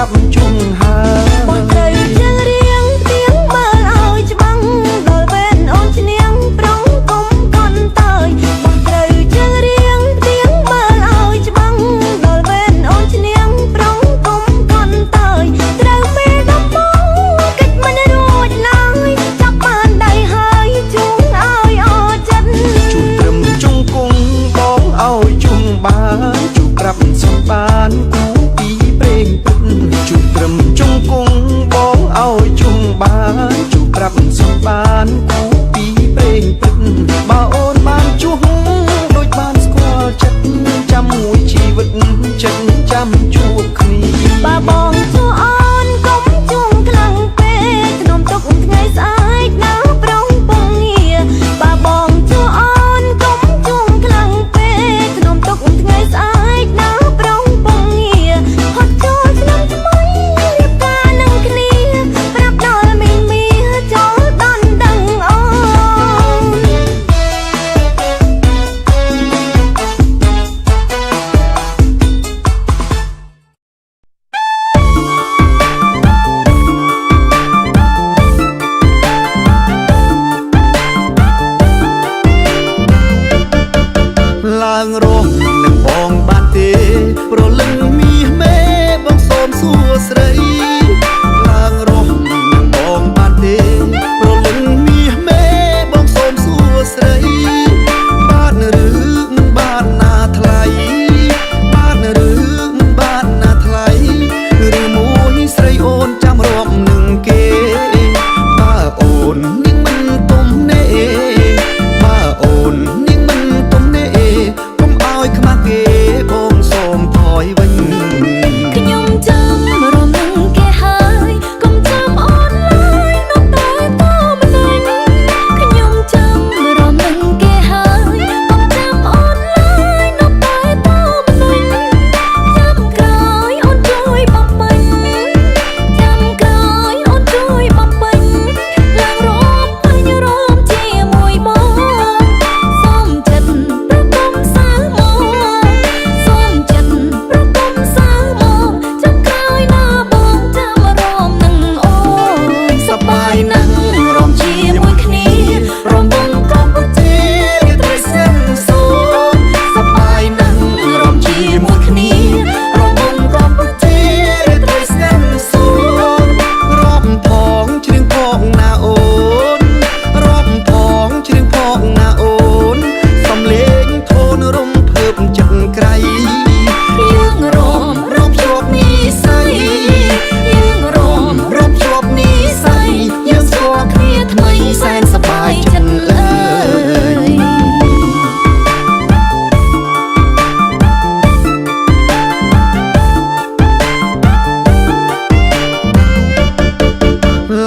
រាប់ជុំហើបងត្រូវជើងរៀងទៀងមើលឲ្យច្បាំងដល់វេនអូនឈ្នៀងប្រងគុំកន់តើយបងត្រូវជើងរៀងទៀងមើលឲ្យច្បាំងដល់វេនអូនឈ្នៀងប្រងគុំកន់តើយត្រូវពេលដំបងគិតមិនរួចឡើយចាប់បានដៃហើយជូនឲ្យអរចិត្តជូនត្រឹមជុំគង់បងឲ្យជុំបានជូប្រាប់សំបានគូពីព្រេងពិតជូត្រឹមជុំគង់បងឲ្យជុំបានជូប្រាប់សំបានគូពីព្រេងពិតបើអូនបានជួបដូចបានស្គាល់ចិត្តចាំមួយជីវិតចិត្តចាំជួបគ្នាបើបងជួអូនកុំជួងខ្លាំងពេកខ្ញុំទុកថ្ងៃស្អែកណាប្រងពងងារបើបងជួអូនកុំជួងខ្លាំងពេកខ្ញុំទុកថ្ងៃស្អែកណាប្រងពងងារហត់ចូលឆ្នាំថ្មីរៀបការនឹងគ្នាប្រាប់ដល់មីងមាចូលដល់ដឹងអូឡើងរស់នឹងបងបានទេប្រលឹងមាសមេបងសូមសួស្ដីឡើងរស់នឹងបងបានទេប្រលឹងមាសមេបងសូមសួស្ដីបានឬមិនបានណាថ្លៃបានឬមិនបានណាថ្លៃឬមួយស្រីអូនចាំរាប់នឹងគេបើអូននាងមិនទុំនេបើអូននាងមិនទុំនេកុំឲ្យខ្មាស់គេបងសូមថយវិញខ្ញុំចាំរំលឹងគេហើយកុំចាំអូនឡើយនោះតែតមិនវិញខ្ញុំចាំរំលឹងគេហើយកុំចាំអូនឡើយនោះតែតមិនវិញចាំក្រោយអូនជួយបំពេញចាំក្រោយអូនជួយបំពេញឡើងរំពេញរំជាមួយបងសូមចិត្តប្រគំសាមកសូមចិត្តប្រគំសាមកចាំក្រោយណាបងចាំរំនឹងអូនសប្បាយណាស់រំជាមួយគ្នារំវងកម្ពុជារាត្រីស្ងាត់សូមសប្បាយណាស់រំជាមួយគ្នារំវងកម្ពុជារាត្រីស្ងាត់សូមរំផងជ្រៀងផងណាអូនរំផងជ្រៀងផងណាអូនសំលេងធូនរំភើបចិត្តក្រៃយើងរំជាប់និស័យយើងរំជាប់និស័យយើងស្គាល់គ្នាថ្មីសែនសប្បាយចិត្តឡើយ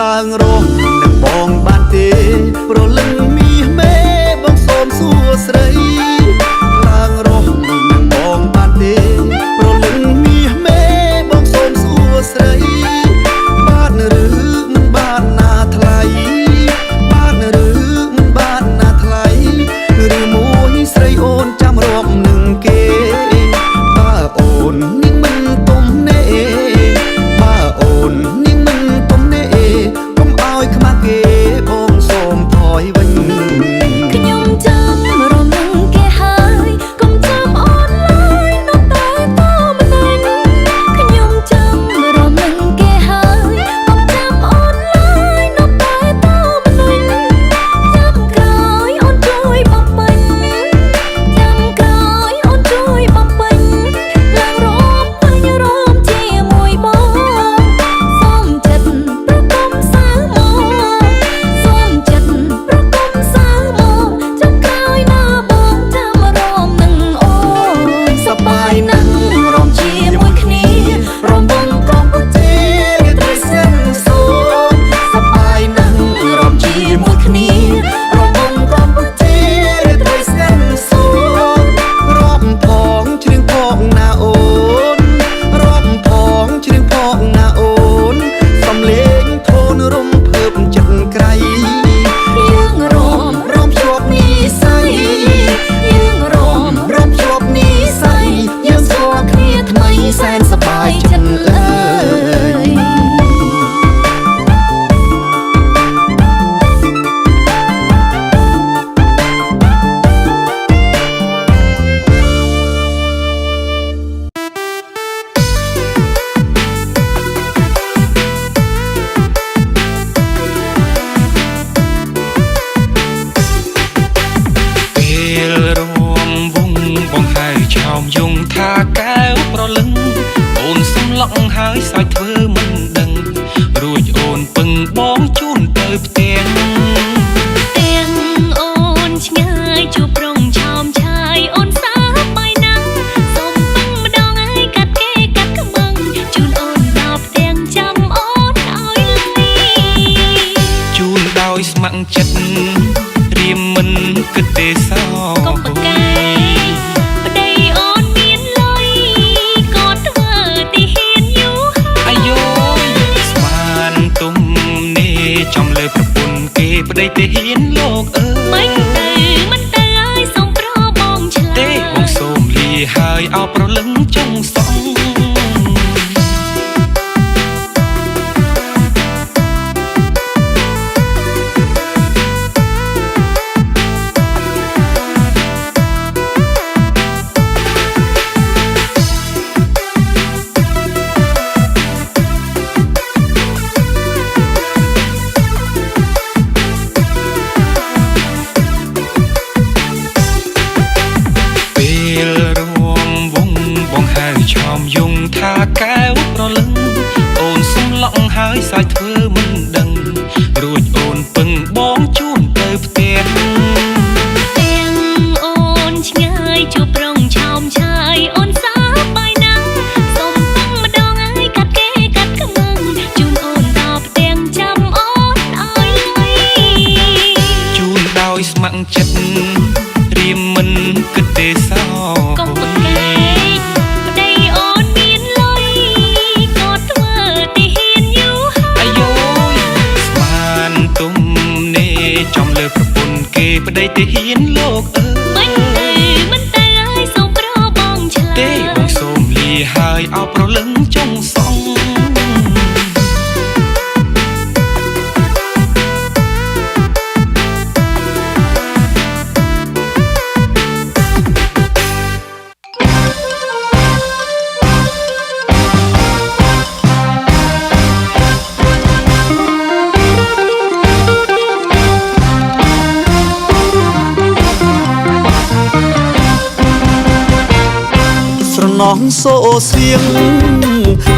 ឡើងរស់នឹងបងបានទេប្រលឹងមាសមេបងសូមសួស្ដីឡើងរស់នឹងបងបានទេប្រលឹងមាសមេបងសូមសួស្ដីបានឬមិនបានណាថ្លៃបានឬមិនបានណាថ្លៃឬមួយស្រីអូនចាំរាប់នឹងគេបើអូននាងមិនទុំនេបើអូននាងមិនទុំនេកុំអ មិនដឹងរួចអូនពឹងបងជូនទៅផ្ទះទាំងអូនឆ្ងាយជួបប្រងឆោមឆាយអូនសាបាយណាស់សុំពឹងម្ដងឲ្យកាត់គេកាត់ខ្មឹងជូនអូនដល់ផ្ទាំងចាំអូនឲ្យលីជូនដោយស្ម័គ្រចិត្តរៀមមិនគិតទេសោកុំប្រកែប្តីអូនមានលុយក៏ធ្វើទីហ៊ានយូរអាយស្មានទុំនេះចំលើប្រពន្ធគេប្តីទេហ៊ានលោកអើមិនទៅឲ្យសុំប្របងឆ្លើយទេបងសូមលាហើយអោប្រលឹងចុងសងឆោមយងថាកែវប្រលឹងអូនសុំឡងហើយសាយធ្វើមិនដឹងរួចអូនពឹងបងជូនទៅផ្ទះទាំងអូនឆ្ងាយជួបប្រងឆោមឆាយអូនសាបាយណាស់សុំពឹងម្ដងឲ្យកាត់គេកាត់ខ្មឹងជូនអូនដល់ផ្ទាំងចាំអូនឲ្យលីជូនដោយស្ម័គ្រចិត្តរៀមមិនគិតទេសោកុំប្រកែចំលើប្រពន្ធគេប្តីទេហ៊ានលោកអើមិនទៅឲ្យសុំប្របងឆ្លើយទេបងសូមលាហើយអោប្រលឹងចុងសងនងសូសៀង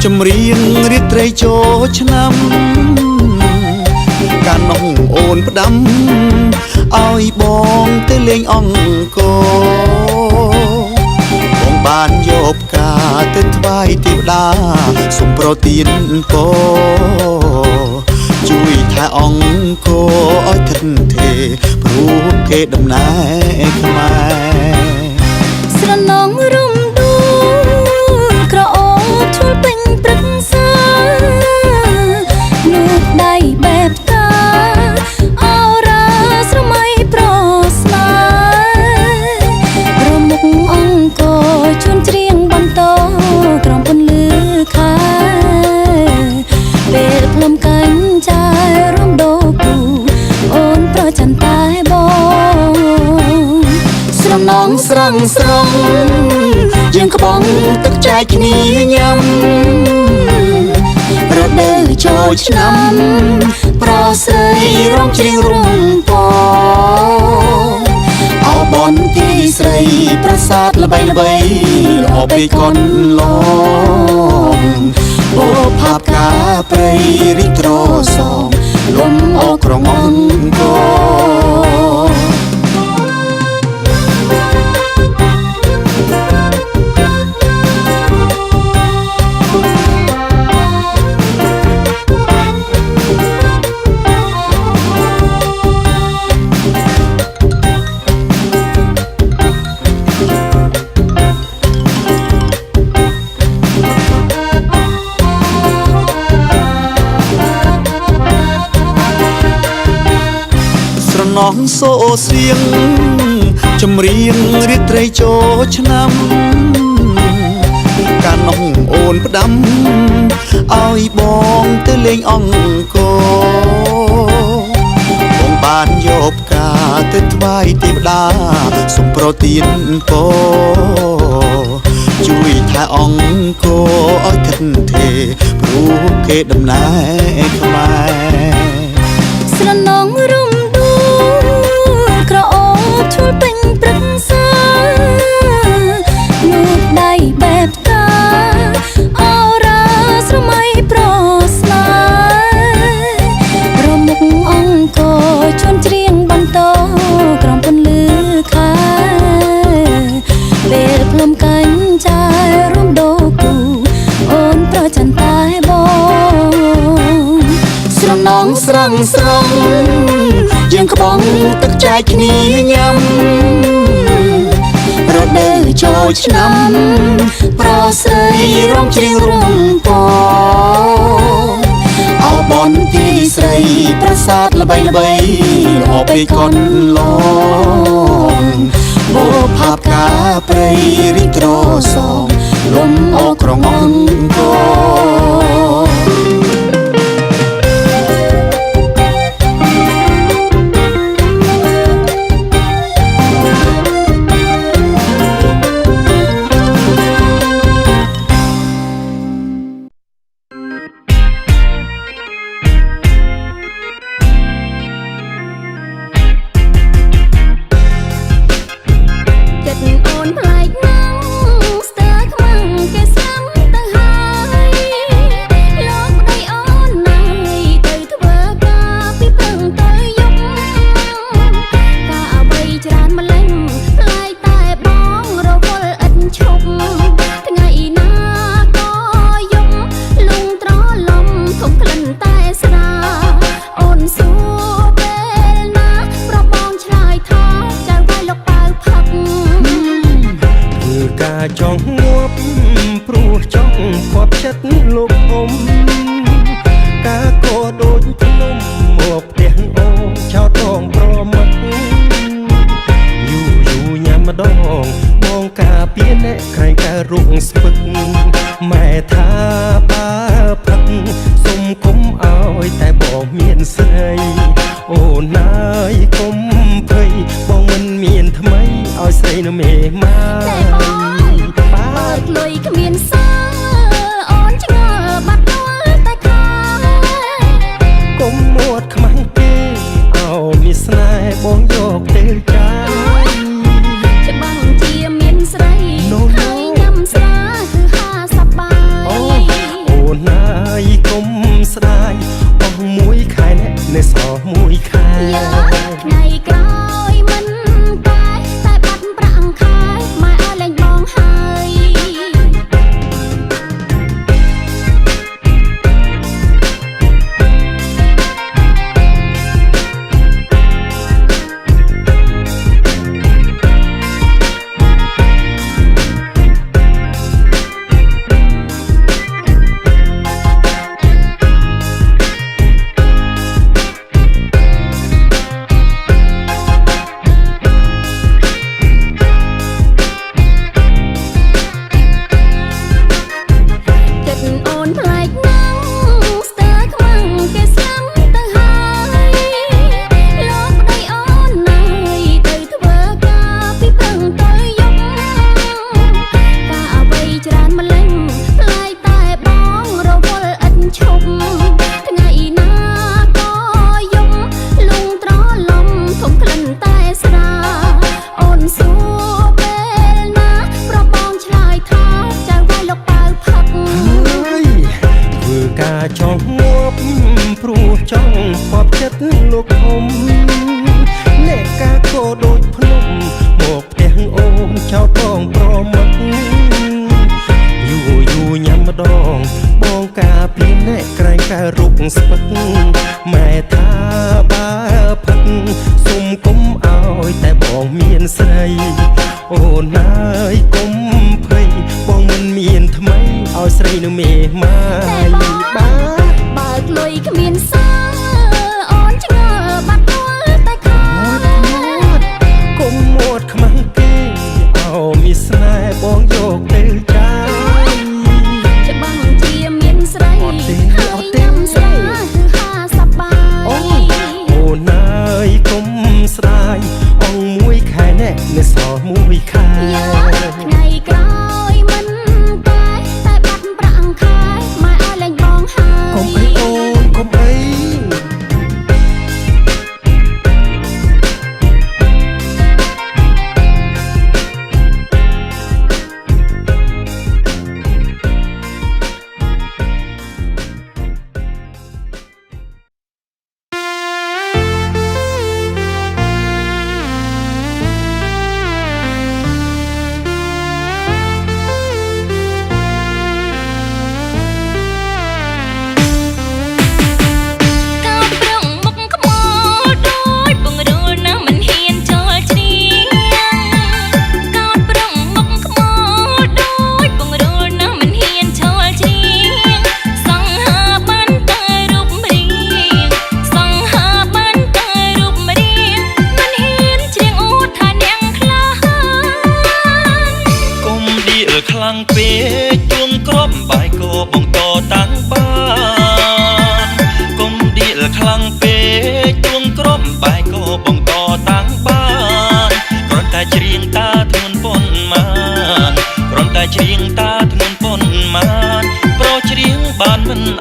ចម្រៀងរាត្រីចូលឆ្នាំកានងអូនផ្ដាំឲ្យបងទៅលេងអង្គបងបានយកផ្កាទៅថ្វាយទេវតាសូមប្រទានពរជួយថែអង្គឲ្យថិតថេរព្រោះគេដំណើរខ្មែរស្រណងរំក្រអូបឈុលពេញព្រឹកសានួនដៃបែបតាអរាស្រមៃប្រស្នារមុខអង្គជូនច្រៀងបន្តក្រំពន្លឺខែពេលផ្លុំកាញ់ចាយរំដោគូអូនប្រច័នតែបងស្រណងស្រងស្រងយើងក្បងទឹកចែកគ្នាញ៉ាំរដូវចូលឆ្នាំប្រស្រីរំច្រៀងរំពងអោបនទីស្រីប្រាសាទល្បីល្បីល្អពេកកនឡងអូផាបកាព្រៃរីកត្រសងលំអូក្រងអង្គនងសូសៀងចម្រៀងរាត្រីចូលឆ្នាំកានងអូនផ្ដាំឲ្យបងទៅលេងអង្គបងបានយកផ្កាទៅថ្វាយទេវតាសូមប្រទានពរជួយថែអង្គឲ្យថិតថេរព្រោះគេដំណើរខ្មែរស្រណងរំក្រអូបឈុលពេញព្រឹកសានួនដៃបែបតាអរាស្រមៃប្រ ស្រងស្រងយើងក្បងទឹកចែកគ្នាញ៉ាំរដូវចូលឆ្នាំប្រស្រីរំជ្រៀងរំពងអោបនទីស្រីប្រាសាទល្បីល្បីល្អពេកកូនឡងបោផាបកាព្រៃរីកត្រសងលំអោក្រងអង្គចង់ងាប់ព្រោះចង់ខប់ចិត្តលោកអ៊ំការកោដូចភ្នំមកផ្ទះអូចោតងប្រមឹកយូញ៉ាំម្ដងបងការពៀនអ្នកក្រែងការរុកស្ពឹកម៉ែថាបើផឹកសុំគុំឲ្យតែបងមានស្រីអូនណាយកុំភ័យបងមិនមានថ្មីឲ្យស្រីនៅមេម៉ាលុយគ្មានសាអូនឆ្ងល់បាត់ដួលតែខាកុំមួតខ្មាំងគេអោមានស្នេហ៍បងយកទេចាច្បាំងជាមានស្រីហើយញ៉ាំស្រាគឺហាសប្បាយអូនណាយកុំស្ដាយអស់មួយខែអ្នកនៅសល់មួយខែថ្ងៃក្រោយមិនតែបាត់ប្រាក់ខែម៉ែឲ្យលែងបងហើយចង់ងាប់ព្រោះចង់ខប់ចិត្តលោកអ៊ំអ្នកការកោដូចភ្នំមកផ្ទះអូនចោតបងប្រមឹកយូញ៉ាំម្ដងបងការពីអ្នកក្រែងការរុកស្ពឹកម៉ែថាបើផឹកសុំគុំឲ្យតែបងមានស្រីអូនណាយកុំភ័យបងមិនមានថ្មីឲ្យស្រីនៅមេម៉ាយបើកលុយគ្មានសាអូនឆ្ងល់បាត់ដួលតែខាកុំមួតខ្មាំងគេអោមានស្នេហ៍បងយកទៅចាច្បាំងជាមានស្រីហើយញ៉ាំស្រាគឺហាសប្បាយអូនណាយកុំស្ដាយអងមួយខែអ្នកនៅសល់មួយខែថ្ងៃក្រោយមិនតែបាត់ប្រាក់ខែម៉ែឲ្យលែង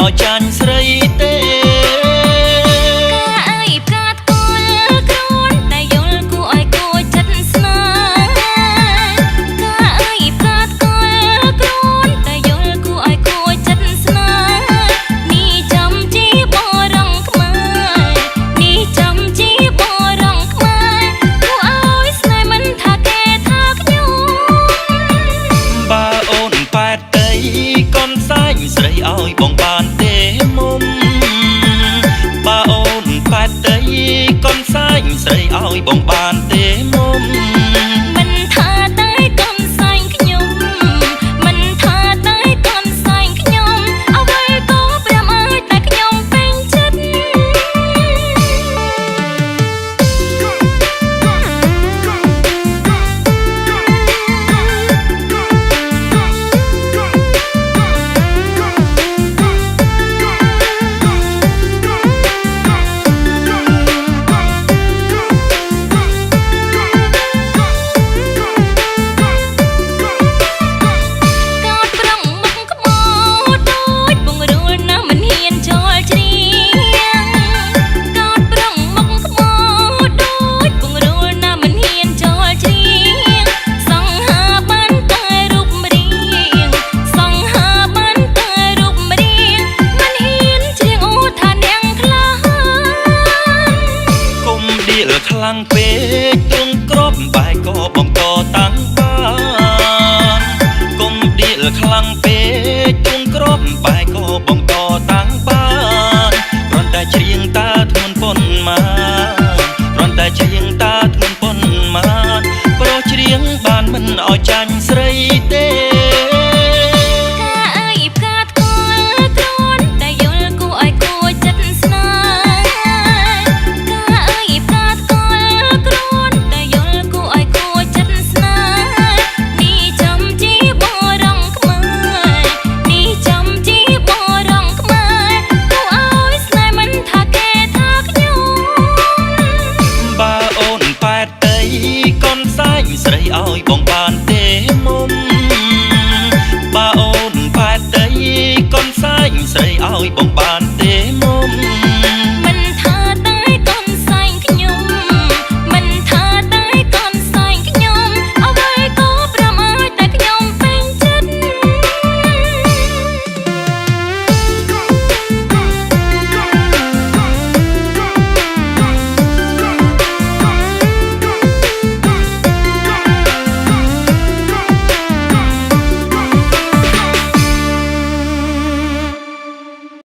ឲ្យចាញ់ស្រីទេ ស្រីឲ្យបងបានទេមុំបើអូនប៉ែតទៅកូនសាញ់ស្រីឲ្យបងបានទេមុំមិនថាតែកូនសាញ់ខ្ញុំមិនថាតែកូនសាញ់ខ្ញុំអ្វីក៏ព្រាមឲ្យតែខ្ញុំពេញចិត្តខ្លាំងពេកទ្រង់ក្របបែកក៏បងក៏តាំងបានកុំដៀលខ្លាំងពេកទ្រង់ក្របបែកក៏បងក៏តាំងបានគ្រាន់តែច្រៀងតាធ្ងន់ប៉ុន្មានគ្រាន់តែច្រៀងតាធ្ងន់ប៉ុន្មានព្រោះច្រៀងបានមិនឲ្យចាញ់ស្រីទេស្រីឲ្យបងបានទេមុំបើអូនប៉ែតទៅកូនសាញ់ស្រីឲ្យបងបានទេមុំ